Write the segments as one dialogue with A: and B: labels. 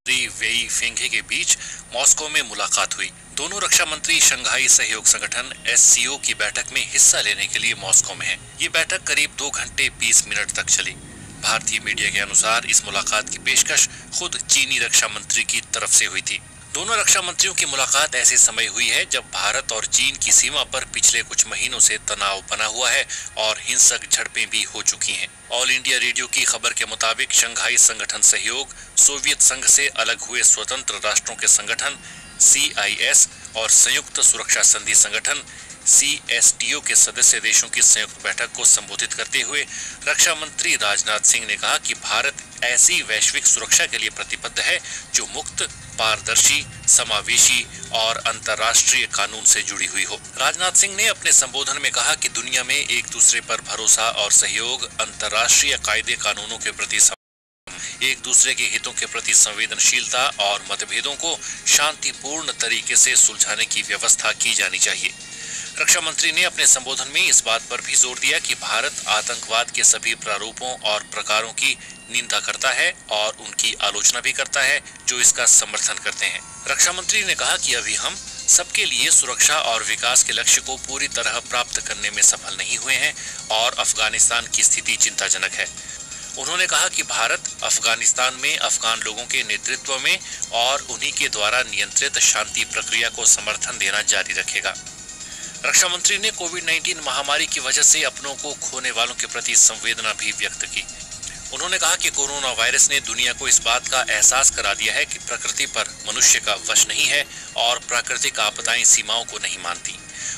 A: वेई फेंघे के बीच मॉस्को में मुलाकात हुई। दोनों रक्षा मंत्री शंघाई सहयोग संगठन SCO की बैठक में हिस्सा लेने के लिए मॉस्को में हैं। ये बैठक करीब 2 घंटे 20 मिनट तक चली। भारतीय मीडिया के अनुसार इस मुलाकात की पेशकश खुद चीनी रक्षा मंत्री की तरफ से हुई थी। दोनों रक्षा मंत्रियों की मुलाकात ऐसे समय हुई है जब भारत और चीन की सीमा पर पिछले कुछ महीनों से तनाव बना हुआ है और हिंसक झड़पें भी हो चुकी हैं। ऑल इंडिया रेडियो की खबर के मुताबिक शंघाई संगठन सहयोग, सोवियत संघ से अलग हुए स्वतंत्र राष्ट्रों के संगठन CIS और संयुक्त सुरक्षा संधि संगठन CSTO के सदस्य देशों की संयुक्त बैठक को संबोधित करते हुए रक्षा मंत्री राजनाथ सिंह ने कहा कि भारत ऐसी वैश्विक सुरक्षा के लिए प्रतिबद्ध है जो मुक्त, पारदर्शी, समावेशी और अंतर्राष्ट्रीय कानून से जुड़ी हुई हो। राजनाथ सिंह ने अपने संबोधन में कहा कि दुनिया में एक दूसरे पर भरोसा और सहयोग, अंतर्राष्ट्रीय कायदे कानूनों के प्रति एक दूसरे के हितों के प्रति संवेदनशीलता और मतभेदों को शांतिपूर्ण तरीके से सुलझाने की व्यवस्था की जानी चाहिए। रक्षा मंत्री ने अपने संबोधन में इस बात पर भी जोर दिया कि भारत आतंकवाद के सभी प्रारूपों और प्रकारों की निंदा करता है और उनकी आलोचना भी करता है जो इसका समर्थन करते हैं। रक्षा मंत्री ने कहा कि अभी हम सबके लिए सुरक्षा और विकास के लक्ष्य को पूरी तरह प्राप्त करने में सफल नहीं हुए हैं और अफगानिस्तान की स्थिति चिंताजनक है। उन्होंने कहा कि भारत अफगानिस्तान में अफगान लोगों के नेतृत्व में और उन्हीं के द्वारा नियंत्रित शांति प्रक्रिया को समर्थन देना जारी रखेगा। रक्षा मंत्री ने कोविड-19 महामारी की वजह से अपनों को खोने वालों के प्रति संवेदना भी व्यक्त की। उन्होंने कहा कि कोरोना वायरस ने दुनिया को इस बात का एहसास करा दिया है कि प्रकृति पर मनुष्य का वश नहीं है और प्राकृतिक आपदाएं सीमाओं को नहीं मानती।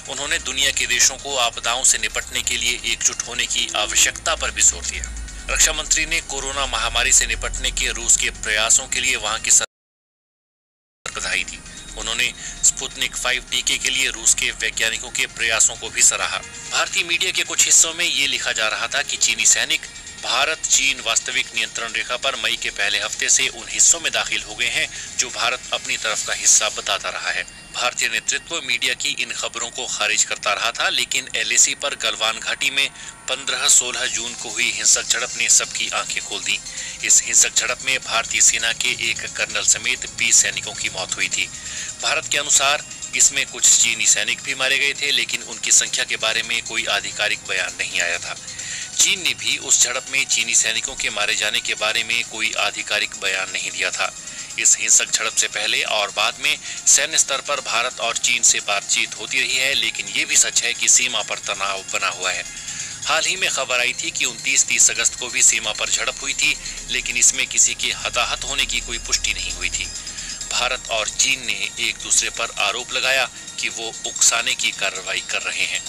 A: उन्होंने दुनिया के देशों को आपदाओं से निपटने के लिए एकजुट होने की आवश्यकता पर भी जोर दिया। रक्षा मंत्री ने कोरोना महामारी से निपटने के रूस के प्रयासों के लिए वहां की सरकार को बधाई दी। उन्होंने स्पुतनिक 5 टीके के लिए रूस के वैज्ञानिकों के प्रयासों को भी सराहा। भारतीय मीडिया के कुछ हिस्सों में ये लिखा जा रहा था कि चीनी सैनिक भारत चीन वास्तविक नियंत्रण रेखा पर मई के पहले हफ्ते से उन हिस्सों में दाखिल हो गए हैं जो भारत अपनी तरफ का हिस्सा बताता रहा है। भारतीय नेतृत्व मीडिया की इन खबरों को खारिज करता रहा था, लेकिन LAC पर गलवान घाटी में 15-16 जून को हुई हिंसक झड़प ने सबकी आंखें खोल दी। इस हिंसक झड़प में भारतीय सेना के एक कर्नल समेत 20 सैनिकों की मौत हुई थी। भारत के अनुसार इसमें कुछ चीनी सैनिक भी मारे गए थे, लेकिन उनकी संख्या के बारे में कोई आधिकारिक बयान नहीं आया था। चीन ने भी उस झड़प में चीनी सैनिकों के मारे जाने के बारे में कोई आधिकारिक बयान नहीं दिया था। इस हिंसक झड़प से पहले और बाद में सैन्य स्तर पर भारत और चीन से बातचीत होती रही है, लेकिन ये भी सच है कि सीमा पर तनाव बना हुआ है। हाल ही में खबर आई थी कि 29-30 अगस्त को भी सीमा पर झड़प हुई थी, लेकिन इसमें किसी के हताहत होने की कोई पुष्टि नहीं हुई थी। भारत और चीन ने एक दूसरे पर आरोप लगाया कि वो उकसाने की कार्रवाई कर रहे हैं।